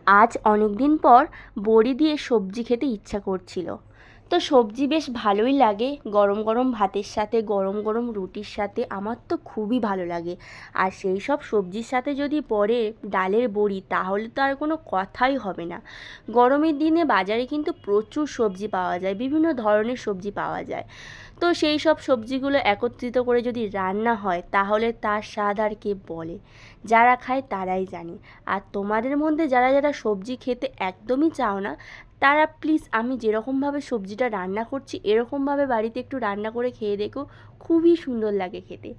আজ অনেক দিন পর বড়ি দিয়ে সবজি খেতে ইচ্ছা করছিল। তো সবজি বেশ ভালোই লাগে গরম গরম ভাতের সাথে, গরম গরম রুটির সাথে, আমার তো খুবই ভালো লাগে। আর সেই সব সবজির সাথে যদি পড়ে ডালের বড়ি, তাহলে তো আর কোনো কথাই হবে না। গরমের দিনে বাজারে কিন্তু প্রচুর সবজি পাওয়া যায়, বিভিন্ন ধরনের সবজি পাওয়া যায়। তো সেই সব সবজিগুলো একত্রিত করে যদি রান্না হয়, তাহলে তার স্বাদ আর কে বলে। যারা খায় তারাই জানে। আর তোমাদের মধ্যে যারা যারা সবজি খেতে একদমই চাও না, তারা প্লিজ আমি যেরকমভাবে সবজিটা রান্না করছি এরকমভাবে বাড়িতে একটু রান্না করে খেয়ে দেখো, খুবই সুন্দর লাগে খেতে।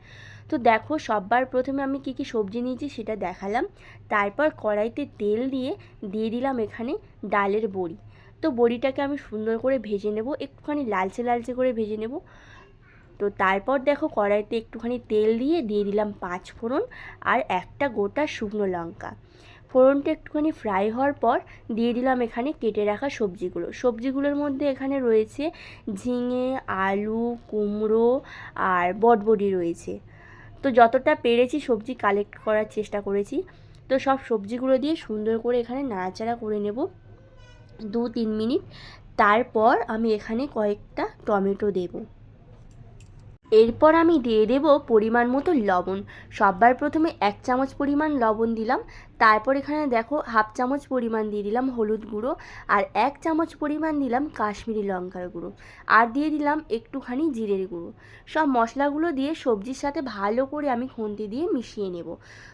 তো দেখো, সবার প্রথমে আমি কী কী সবজি নিয়েছি সেটা দেখালাম। তারপর কড়াইতে তেল দিয়ে দিয়ে দিলাম এখানে ডালের বড়ি। তো বড়িটাকে আমি সুন্দর করে ভেজে নেব, একটুখানি লালচে লালচে করে ভেজে নেব। তো তারপর দেখো, কড়াইতে একটুখানি তেল দিয়ে দিয়ে দিলাম 5 ফোড়ন আর একটা গোটা শুকনো লঙ্কা। ফোড়নটা একটুখানি ফ্রাই হওয়ার পর দিয়ে দিলাম এখানে কেটে রাখা সবজিগুলোর মধ্যে এখানে রয়েছে ঝিঙে, আলু, কুমড়ো আর বটবডি রয়েছে। তো যতটা পেরেছি সবজি কালেক্ট করার চেষ্টা করেছি। তো সব সবজিগুলো দিয়ে সুন্দর করে এখানে নাড়াচাড়া করে নেব 2-3 মিনিট। তারপর আমি এখানে কয়েকটা টমেটো দেবো। এরপর আমি দিয়ে দেব পরিমাণ মতো লবণ। সবার প্রথমে 1 চামচ পরিমাণ লবণ দিলাম। তারপর এখানে দেখো হাফ চামচ পরিমাণ দিয়ে দিলাম হলুদ গুঁড়ো, আর 1 চামচ পরিমাণ দিলাম কাশ্মীরি লঙ্কার গুঁড়ো, আর দিয়ে দিলাম একটুখানি জিরের গুঁড়ো। সব মশলাগুলো দিয়ে সবজির সাথে ভালো করে আমি খুন্তি দিয়ে মিশিয়ে নেব।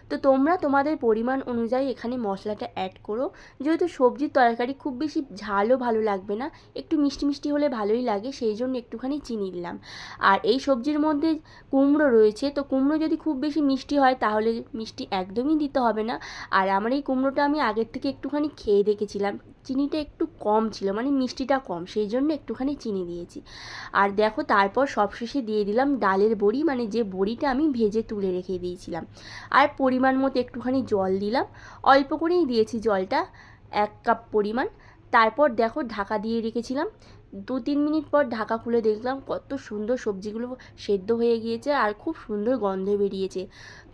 তো তোমরা তোমাদের পরিমাণ অনুযায়ী এখানে মশলাটা অ্যাড করো। যেহেতু সবজির তরকারি খুব বেশি ঝালও ভালো লাগবে না, একটু মিষ্টি মিষ্টি হলে ভালোই লাগে, সেই জন্য একটুখানি চিনি দিলাম। আর এই সবজির মধ্যে কুমড়ো রয়েছে, তো কুমড়ো যদি খুব বেশি মিষ্টি হয় তাহলে মিষ্টি একদমই দিতে হবে না। আর আমার এই কুমড়োটা আমি আগের থেকে একটুখানি খেয়ে দেখেছিলাম, চিনিটা একটু কম ছিল, মানে মিষ্টিটা কম, সেই জন্য একটুখানি চিনি দিয়েছি। আর দেখো, তারপর সবশেষে দিয়ে দিলাম ডালের বড়ি, মানে যে বড়িটা আমি ভেজে তুলে রেখে দিয়েছিলাম। আর পরিমাণ মতো একটুখানি জল দিলাম, অল্প করেই দিয়েছি জলটা, 1 কাপ পরিমাণ। তারপর দেখো, ঢাকা দিয়ে রেখেছিলাম। 2-3 মিনিট পর ঢাকা খুলে দেখলাম কত সুন্দর সবজিগুলো সেদ্ধ হয়ে গিয়েছে আর খুব সুন্দর গন্ধ বেরিয়েছে।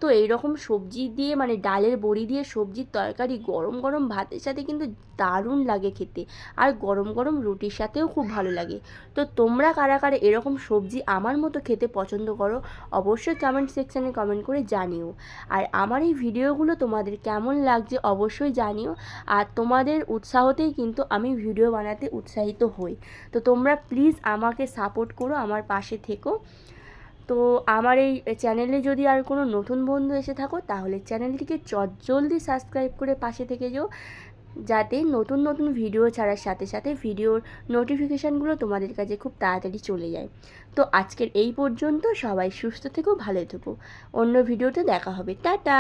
তো এইরকম সবজি দিয়ে, মানে ডালের বড়ি দিয়ে সবজির তরকারি গরম গরম ভাতের সাথে কিন্তু দারুণ লাগে খেতে, আর গরম গরম রুটির সাথেও খুব ভালো লাগে। তো তোমরা কারা কারা এরকম সবজি আমার মতো খেতে পছন্দ করো, অবশ্যই কমেন্ট সেকশানে কমেন্ট করে জানিও। আর আমার এই ভিডিওগুলো তোমাদের কেমন লাগছে অবশ্যই জানিও। আর তোমাদের উৎসাহতেই কিন্তু আমি ভিডিও বানাতে উৎসাহিত হই। তো তোমরা প্লিজ আমাকে সাপোর্ট করো, আমার পাশে থেকো। তো আমার এই চ্যানেলে যদি আর কোনো নতুন বন্ধু এসে থাকো, তাহলে চ্যানেলটিকে জলদি সাবস্ক্রাইব করে পাশে থেকে যেও, যাতে নতুন নতুন ভিডিও ছাড়ার সাথে সাথে ভিডিওর নোটিফিকেশানগুলো তোমাদের কাছে খুব তাড়াতাড়ি চলে যায়। তো আজকের এই পর্যন্ত, সবাই সুস্থ থেকো, ভালো থেকো। অন্য ভিডিওতে দেখা হবে, টাটা।